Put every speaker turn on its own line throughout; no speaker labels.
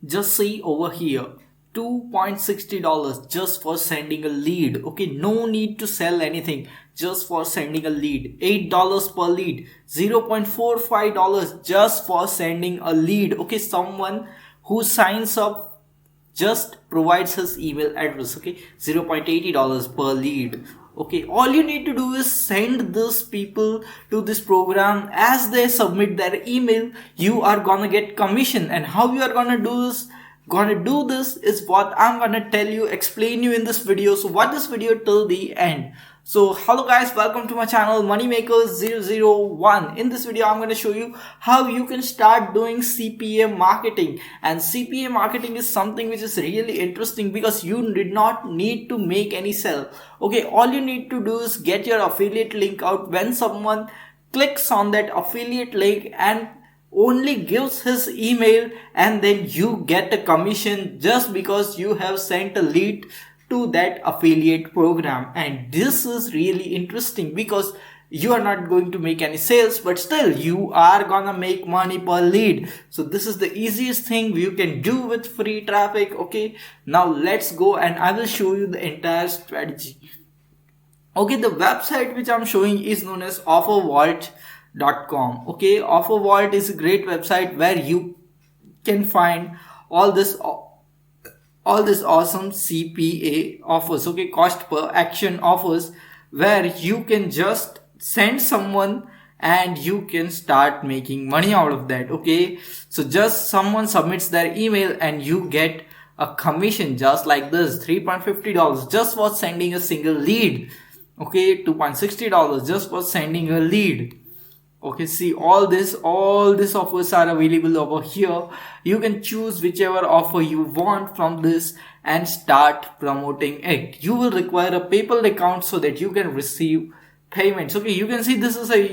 Just see over here, $2.60 just for sending a lead. Okay, no need to sell anything, just for sending a lead. $8 per lead, $0.45 just for sending a lead. Okay, someone who signs up just provides his email address. Okay, $0.80 per lead. Okay, all you need to do is send these people to this program. As they submit their email, you are gonna get commission. And how you are gonna do this is what I'm gonna tell you, explain you in this video. So watch this video till the end. So hello guys, welcome to my channel Moneymakers001. In this video I'm going to show you how you can start doing CPA marketing. And CPA marketing is something which is really interesting because you did not need to make any sale. Okay, all you need to do is get your affiliate link out. When someone clicks on that affiliate link and only gives his email, and then you get a commission just because you have sent a lead to that affiliate program. And this is really interesting because you are not going to make any sales, but still you are gonna make money per lead. So this is the easiest thing you can do with free traffic. Okay, now let's go and I will show you the entire strategy. Okay, the website which I'm showing is known as offervault.com. Okay, offervault is a great website where you can find all this awesome CPA offers. Okay, cost per action offers, where you can just send someone and you can start making money out of that. Okay, so just someone submits their email and you get a commission just like this, $3.50 just for sending a single lead. Okay, $2.60 just for sending a lead. Okay, see, all this offers are available over here. You can choose whichever offer you want from this and start promoting it. You will require a PayPal account so that you can receive payments. Okay, you can see this is a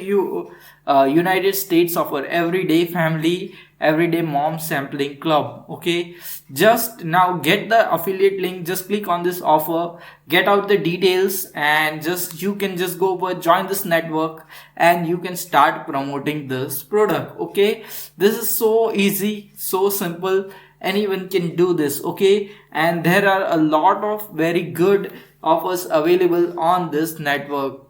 United States offer, everyday family, everyday mom sampling club. Okay, just now get the affiliate link, just click on this offer, get out the details, and you can just go over, join this network, and you can start promoting this product. Okay, this is so easy, so simple, anyone can do this. Okay, and there are a lot of very good offers available on this network.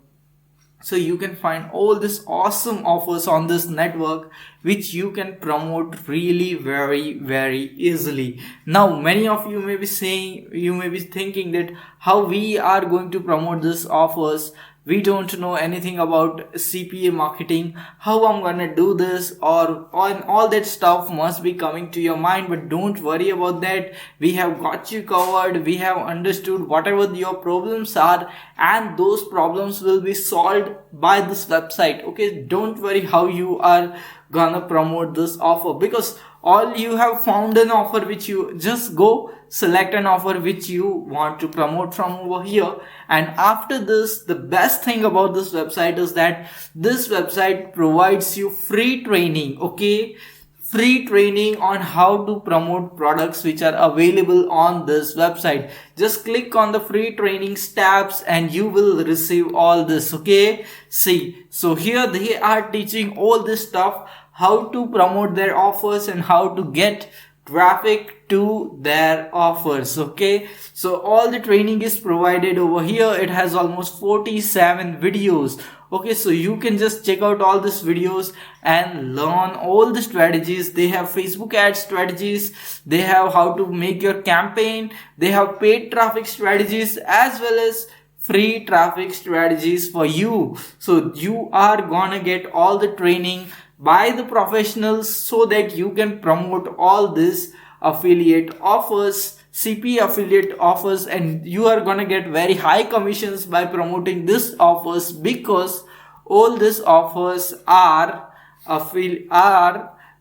So you can find all these awesome offers on this network which you can promote really very easily. Now many of you may be thinking that how we are going to promote these offers. We don't know anything about CPA marketing, how I'm gonna do this, or all that stuff must be coming to your mind. But don't worry about that, we have got you covered. We have understood whatever your problems are, and those problems will be solved by this website. Okay, don't worry how you are gonna promote this offer, because all you have found an offer which you just go select an offer which you want to promote from over here. And after this, the best thing about this website is that this website provides you free training. Okay, free training on how to promote products which are available on this website. Just click on the free trainings tabs and you will receive all this. Okay, see, so here they are teaching all this stuff, how to promote their offers and how to get traffic to their offers. Okay, so all the training is provided over here. It has almost 47 videos. Okay, so you can just check out all these videos and learn all the strategies. They have Facebook ad strategies, they have how to make your campaign, they have paid traffic strategies, as well as free traffic strategies for you. So you are gonna get all the training by the professionals so that you can promote all this affiliate offers, CP affiliate offers, and you are gonna get very high commissions by promoting this offers, because all these offers are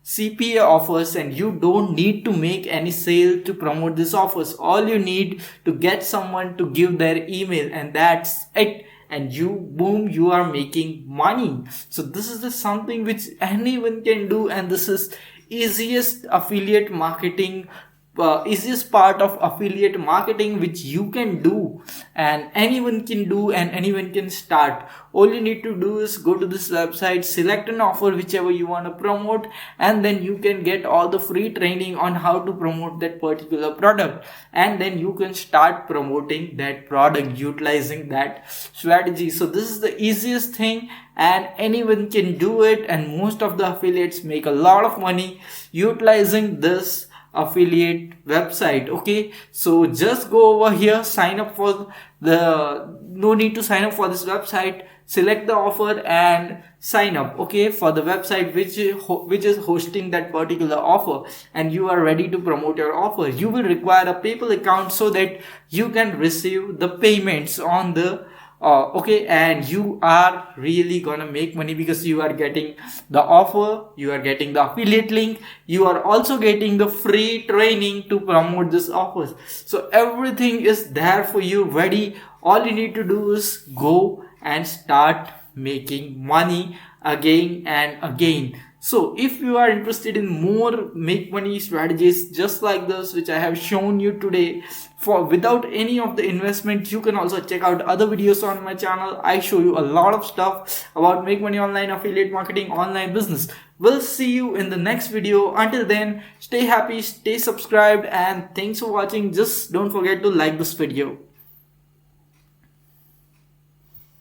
CPA offers and you don't need to make any sale to promote these offers. All you need to get someone to give their email, and that's it. And you are making money. So this is something which anyone can do, and this is easiest affiliate marketing easiest part of affiliate marketing which you can do, and anyone can do and anyone can start. All you need to do is go to this website, select an offer whichever you want to promote, and then you can get all the free training on how to promote that particular product, and then you can start promoting that product utilizing that strategy. So this is the easiest thing and anyone can do it, and most of the affiliates make a lot of money utilizing this affiliate website. Okay, so just go over here, sign up for no need to sign up for this website, select the offer and sign up, okay, for the website which is hosting that particular offer, and you are ready to promote your offer. You will require a PayPal account so that you can receive the payments on the okay, and you are really gonna make money because you are getting the offer, you are getting the affiliate link, you are also getting the free training to promote this offers. So everything is there for you ready. All you need to do is go and start making money again and again. So if you are interested in more make money strategies just like this which I have shown you today for without any of the investment, you can also check out other videos on my channel. I show you a lot of stuff about make money online, affiliate marketing, online business. We'll see you in the next video. Until then, stay happy, stay subscribed, and thanks for watching. Just don't forget to like this video.